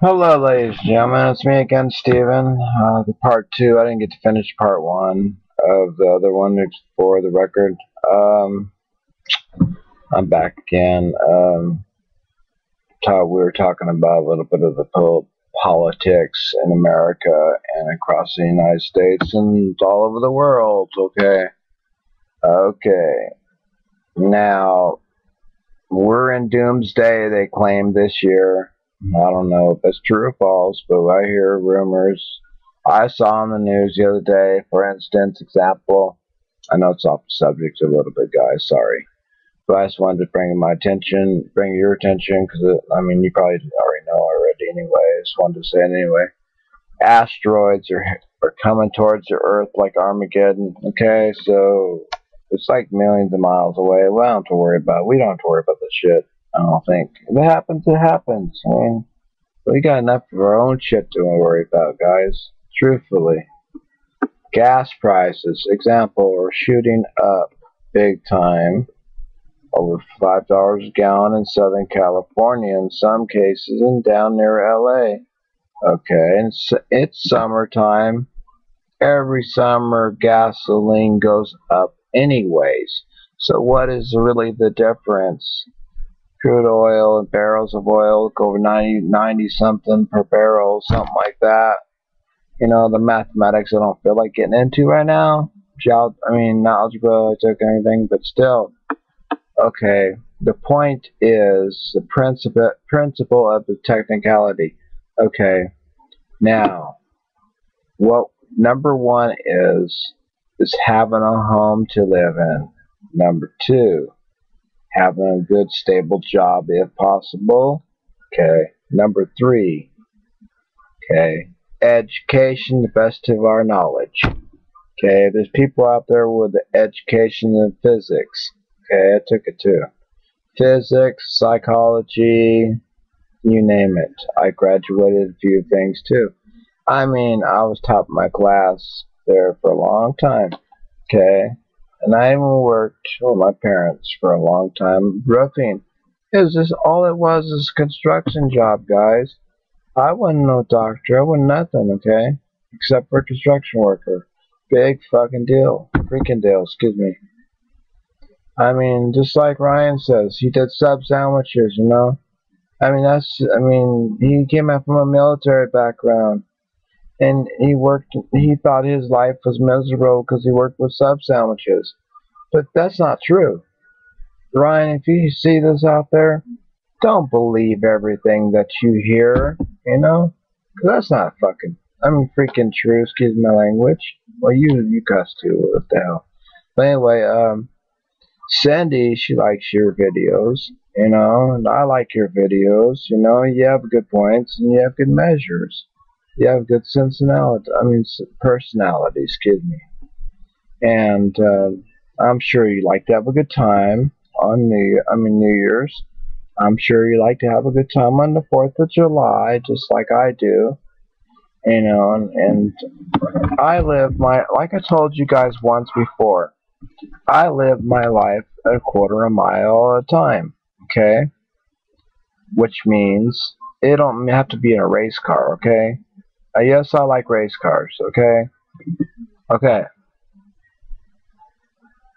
Hello, ladies and gentlemen. It's me again, Steven. The part two. I didn't get to finish part one of the other one for the record. I'm back again. We were talking about a little bit of the politics in America and across the United States and all over the world. Okay. Okay. Now, we're in doomsday, they claim this year. I don't know if it's true or false, but I hear rumors. I saw on the news the other day, for instance, example. I know it's off the subject a little bit, guys. Sorry, but I just wanted to bring your attention, because I mean, you probably already know already anyway. I just wanted to say it anyway. Asteroids are coming towards the Earth like Armageddon. Okay, so it's like millions of miles away. We don't have to worry about. We don't have to worry about this shit. I don't think. If it happens, it happens. I mean, we got enough of our own shit to worry about, guys. Truthfully. Gas prices, example, are shooting up big time. Over $5 a gallon in Southern California, in some cases, and down near LA. Okay, and it's summertime. Every summer, gasoline goes up anyways. So what is really the difference? Crude oil and barrels of oil go over 90 something per barrel, something like that. You know, the mathematics I don't feel like getting into right now. Not algebra, I took anything, but still. Okay, the point is the principle of the technicality. Okay, now, what number one is having a home to live in. Number two, having a good stable job if possible. Okay. Number three, okay, education the best of our knowledge. Okay, there's people out there with education in physics. Okay, I took it too. Physics, psychology, you name it. I graduated a few things too. I mean, I was top of my class there for a long time. Okay. And I even worked with my parents for a long time roofing. All it was is a construction job, guys. I wasn't no doctor. I wasn't nothing, okay? Except for a construction worker. Big fucking deal. Freaking deal, excuse me. I mean, just like Ryan says, he did sub sandwiches, you know? He came out from a military background. And he thought his life was miserable because he worked with sub sandwiches. But that's not true. Ryan, if you see this out there, don't believe everything that you hear, you know? 'Cause that's not freaking true, excuse my language. Well, you cuss too, what the hell. But anyway, Cindy, she likes your videos, you know, and I like your videos, you know, you have good points and you have good measures. You have good personality, excuse me. And I'm sure you like to have a good time on New Year's. I'm sure you like to have a good time on the 4th of July, just like I do. You know, and like I told you guys once before, I live my life a quarter of a mile at a time, okay? Which means it don't have to be in a race car, okay? Yes, I like race cars, okay? Okay.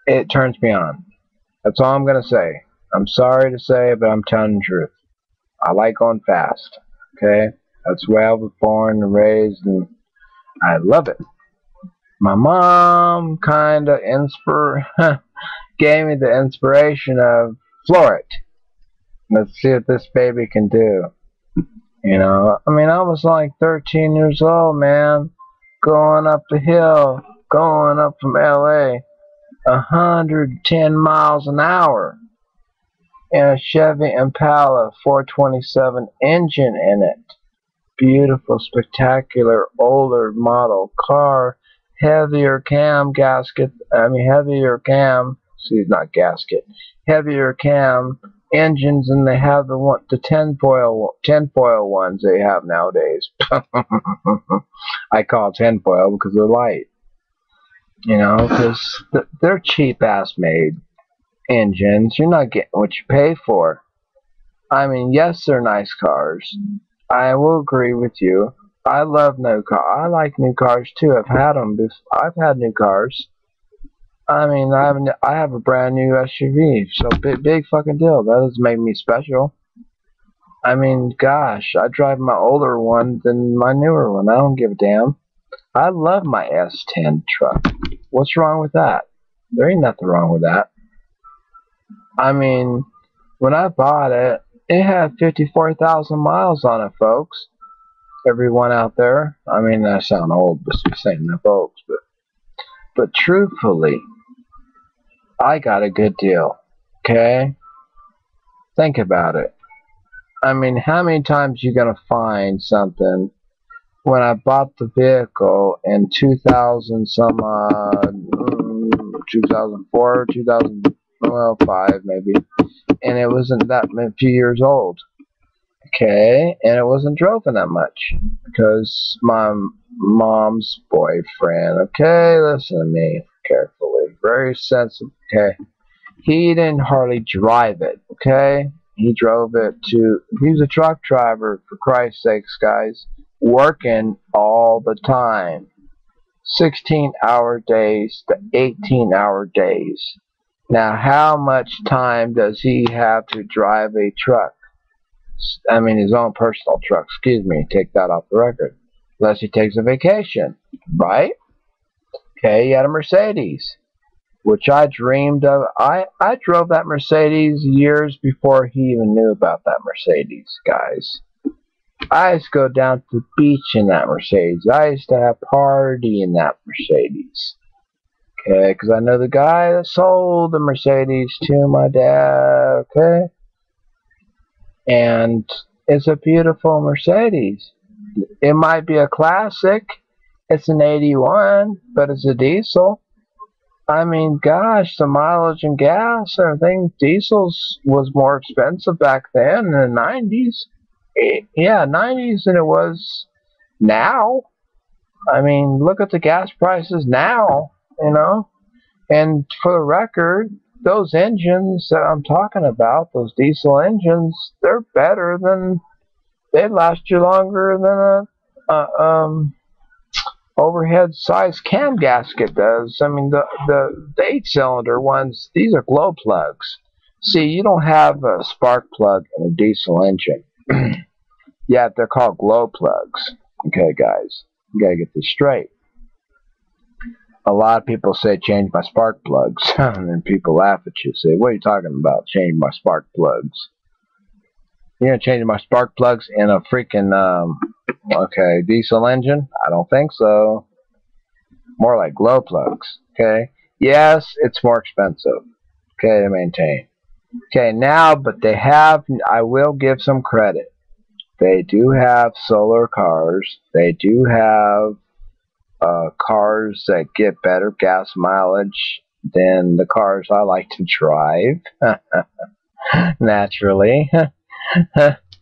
It turns me on. That's all I'm going to say. I'm sorry to say, but I'm telling the truth. I like going fast, okay? That's where I was born and raised, and I love it. My mom kind of gave me the inspiration of floor it. Let's see what this baby can do. You know, I was like 13 years old, man, going up the hill, going up from LA, 110 miles an hour, and a Chevy Impala 427 engine in it. Beautiful, spectacular, older model car, heavier cam, heavier engines, and they have the tinfoil ones they have nowadays. I call it tinfoil because they're light, you know, because they're cheap ass made engines. You're not getting what you pay for. I mean, yes, they're nice cars, I will agree with you. I love new car. I like new cars too. I've had them. I've had new cars. I mean, I have a brand new SUV. So big fucking deal. That doesn't make me special. I mean, gosh, I drive my older one than my newer one. I don't give a damn. I love my S10 truck. What's wrong with that? There ain't nothing wrong with that. I mean, when I bought it, it had 54,000 miles on it, folks. Everyone out there. I mean, I sound old, but saying that, folks. But truthfully, I got a good deal. Okay? Think about it. I mean, how many times you gonna find something? When I bought the vehicle in 2000 some 2004, 2005 maybe, and it wasn't that many few years old. Okay, and it wasn't driven that much because my mom's boyfriend. Okay, listen to me carefully, very sensitive. Okay, he didn't hardly drive it. Okay, he drove it to. He was a truck driver, for Christ's sakes, guys, working all the time, 16-hour days to 18-hour days. Now, how much time does he have to drive a truck? I mean, his own personal truck. Excuse me, take that off the record. Unless he takes a vacation, right? Okay, he had a Mercedes, which I dreamed of. I drove that Mercedes years before he even knew about that Mercedes, guys. I used to go down to the beach in that Mercedes. I used to have party in that Mercedes. Okay, because I know the guy that sold the Mercedes to my dad. Okay, and it's a beautiful Mercedes. It might be a classic. It's an 81, but it's a diesel. I mean, gosh, the mileage and gas and everything, diesels was more expensive back then in the 90s. Yeah, 90s than it was now. I mean, look at the gas prices now, you know. And for the record, those engines that I'm talking about, those diesel engines, they're better than, they last you longer than a overhead size cam gasket does. I mean, the 8-cylinder ones, these are glow plugs. See, you don't have a spark plug in a diesel engine. Yeah, they're called glow plugs. Okay, guys, you gotta get this straight. A lot of people say change my spark plugs, and then people laugh at you. Say, what are you talking about? Change my spark plugs? You're gonna change my spark plugs in a freaking okay, diesel engine? I don't think so. More like glow plugs. Okay. Yes, it's more expensive. Okay, to maintain. Okay, now, but they have. I will give some credit. They do have solar cars. They do have cars that get better gas mileage than the cars I like to drive. Naturally.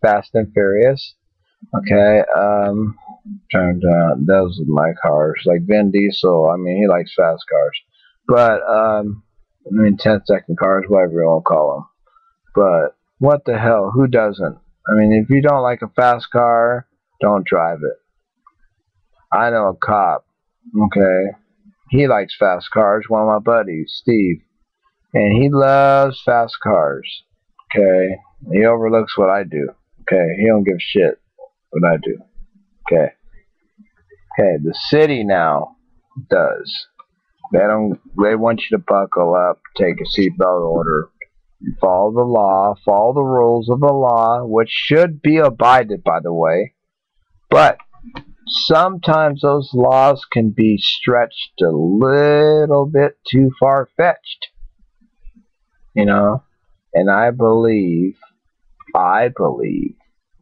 Fast and Furious. Okay, those are my cars. Like Vin Diesel, I mean, he likes fast cars. But, I mean, 10-second cars, whatever you want to call them. But, what the hell, who doesn't? I mean, if you don't like a fast car, don't drive it. I know a cop, okay, he likes fast cars, one of my buddies, Steve. And he loves fast cars, okay? He overlooks what I do, okay? He don't give a shit what I do, okay? Okay, the city now does. They want you to buckle up, take a seatbelt order, follow the law, follow the rules of the law, which should be abided, by the way. But sometimes those laws can be stretched a little bit too far-fetched, you know. And I believe,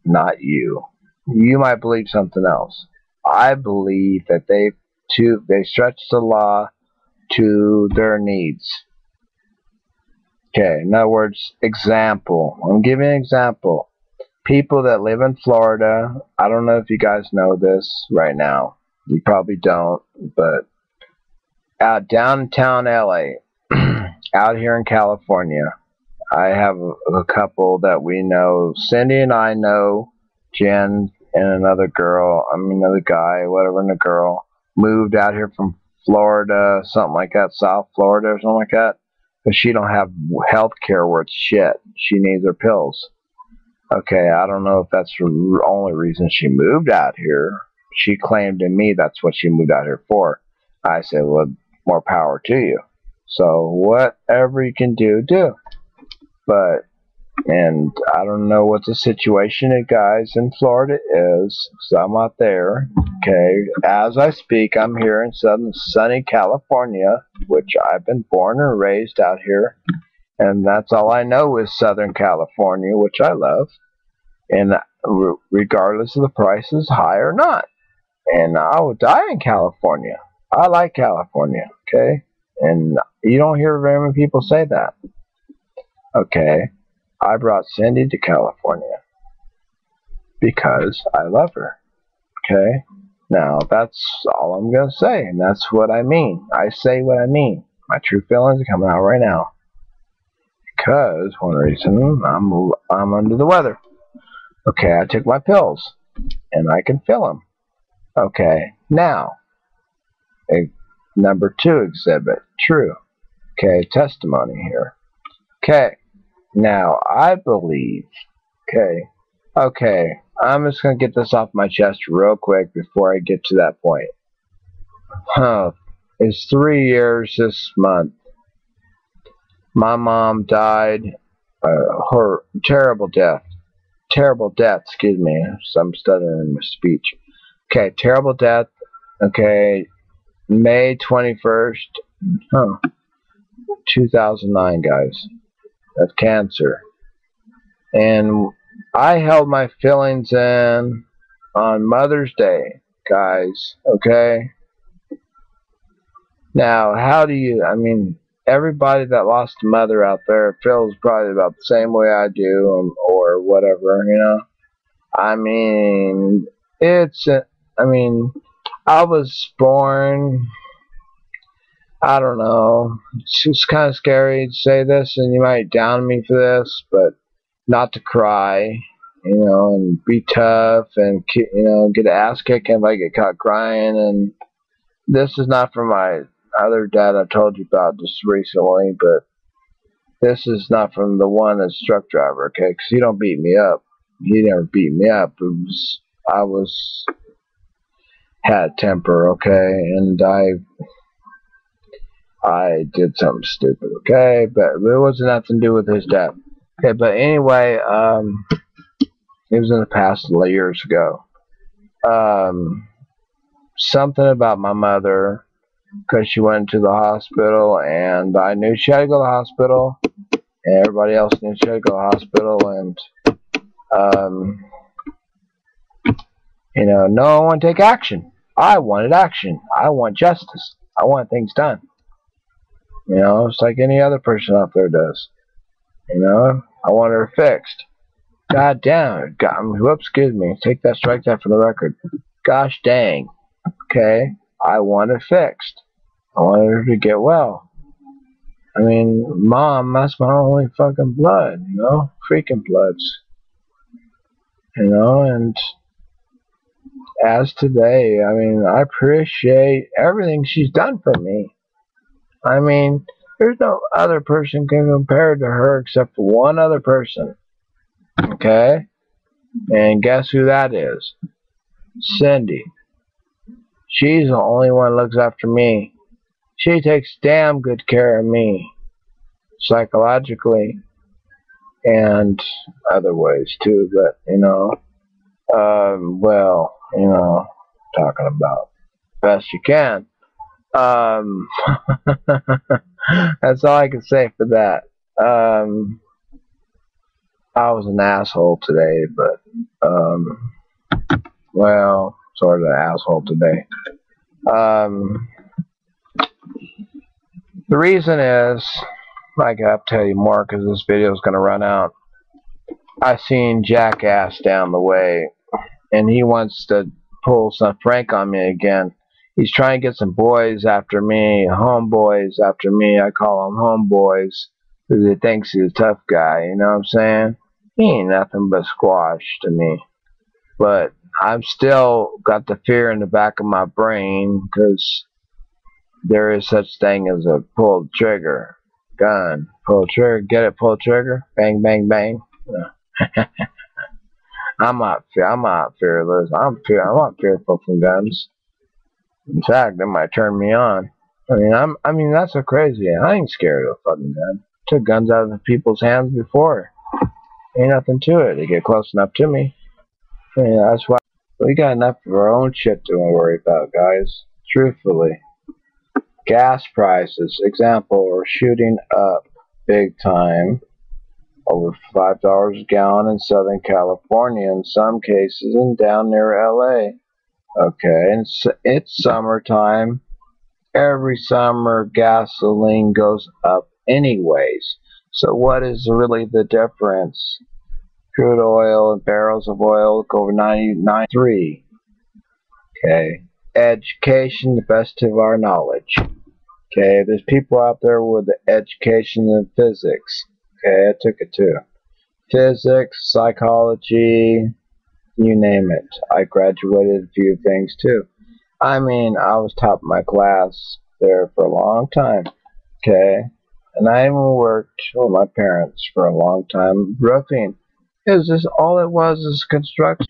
not you. You might believe something else. I believe that they stretched the law to their needs. Okay, in other words, example. I'm giving an example. People that live in Florida, I don't know if you guys know this right now. You probably don't, but out downtown LA, out here in California, I have a couple that we know. Cindy and I know. Jen and another girl, another guy, whatever, and a girl moved out here from Florida, something like that, South Florida or something like that, because she don't have health care worth shit. She needs her pills. Okay, I don't know if that's the only reason she moved out here. She claimed to me that's what she moved out here for. I said, well, more power to you. So whatever you can do, do. But, and I don't know what the situation of guys in Florida is, because I'm not there. Okay, as I speak, I'm here in sunny California, which I've been born and raised out here. And that's all I know is Southern California, which I love. And regardless of the price is high or not. And I will die in California. I like California, okay? And you don't hear very many people say that. Okay, I brought Cindy to California because I love her, okay? Now, that's all I'm going to say, and that's what I mean. I say what I mean. My true feelings are coming out right now. Because, one reason, I'm under the weather. Okay, I took my pills, and I can feel them. Okay, now, number 2 exhibit, true. Okay, testimony here. Okay, now, I believe, okay, I'm just going to get this off my chest real quick before I get to that point. It's 3 years this month. My mom died, her terrible death, excuse me, so I'm stuttering in my speech. Okay, terrible death, okay, May 21st, 2009, guys, of cancer. And I held my feelings in on Mother's Day, guys, okay? Now, how do you, everybody that lost a mother out there feels probably about the same way I do, or whatever, you know? I was born, I don't know, it's just kind of scary to say this, and you might down me for this, but not to cry, you know, and be tough, and, you know, get an ass kicking if I get caught crying, and this is not from my other dad I told you about just recently, but this is not from the one that's truck driver, okay, because he don't beat me up. He never beat me up. I had temper, okay, and I did something stupid, okay, but it wasn't nothing to do with his death. Okay, but anyway, it was in the past years ago. Something about my mother, because she went to the hospital, and I knew she had to go to the hospital, and everybody else knew she had to go to the hospital, and you know, no one take action. I wanted action. I want justice. I want things done. You know, it's like any other person out there does. You know, I want her fixed. God damn. Whoops, excuse me. Take that, strike that for the record. Gosh dang. Okay, I want it fixed. I want her to get well. I mean, Mom, that's my only fucking blood, you know? Freaking bloods. You know, and as today, I appreciate everything she's done for me. There's no other person can compare to her except for one other person. Okay? And guess who that is? Cindy. She's the only one that looks after me. She takes damn good care of me. Psychologically. And other ways too, but, you know. Well, you know, talking about best you can. That's all I can say for that. I was an asshole today, but, well, sort of an asshole today. The reason is, I gotta tell you more because this video is gonna run out. I seen Jackass down the way, and he wants to pull some prank on me again. He's trying to get some boys after me, homeboys after me. I call them homeboys because he thinks he's a tough guy, you know what I'm saying? He ain't nothing but squash to me. But I'm still got the fear in the back of my brain because there is such thing as a pull trigger gun. Pull trigger, get it? Pull trigger, bang, bang, bang. Yeah. I'm not fearless. I'm not fearful from guns. In fact, it might turn me on. I mean, that's so crazy. I ain't scared of a fucking gun. Took guns out of people's hands before. Ain't nothing to it. They get close enough to me. That's why we got enough of our own shit to worry about, guys. Truthfully, gas prices, example, are shooting up big time. Over $5 a gallon in Southern California, in some cases, and down near LA. Okay, and it's summertime. Every summer gasoline goes up anyways. So what is really the difference? Crude oil and barrels of oil go over 99.3. Okay. Education, the best of our knowledge. Okay, there's people out there with the education in physics. Okay, I took it too. Physics, psychology, you name it. I graduated a few things too. I mean, I was top of my class there for a long time. Okay, and I even worked with my parents for a long time roofing. It was just all it was is construction.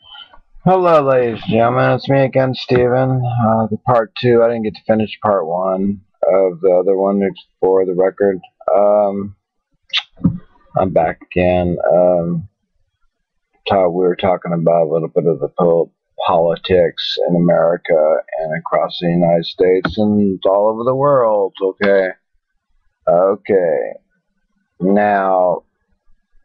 Hello, ladies and gentlemen. It's me again, Steven. The part two. I didn't get to finish part one of the other one for the record. I'm back again. We were talking about a little bit of the politics in America and across the United States and all over the world. Okay. Okay. Now,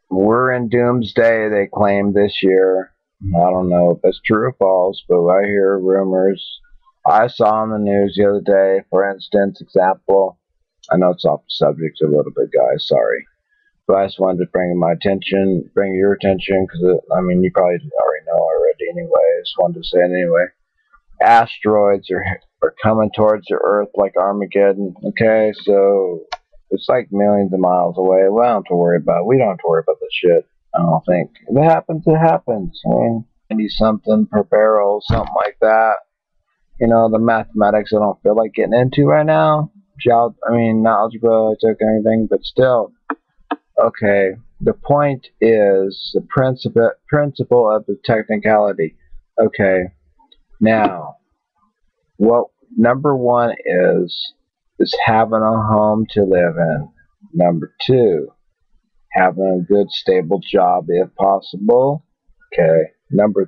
we're in doomsday, they claim this year. I don't know if it's true or false, but I hear rumors. I saw on the news the other day, for instance, example. I know it's off the subject a little bit, guys. Sorry. But I just wanted to bring your attention, because, I mean, you probably already know already anyway. I just wanted to say it anyway. Asteroids are coming towards the Earth like Armageddon. Okay, so it's like millions of miles away. We don't have to worry about. We don't have to worry about this shit. I don't think. If it happens, it happens. I mean, 90 something per barrel, something like that. You know, the mathematics I don't feel like getting into right now. I mean, not algebra, I took anything, but still. Okay, the point is the principle of the technicality. Okay, now, what number one is having a home to live in. Number two, having a good, stable job if possible. Okay, number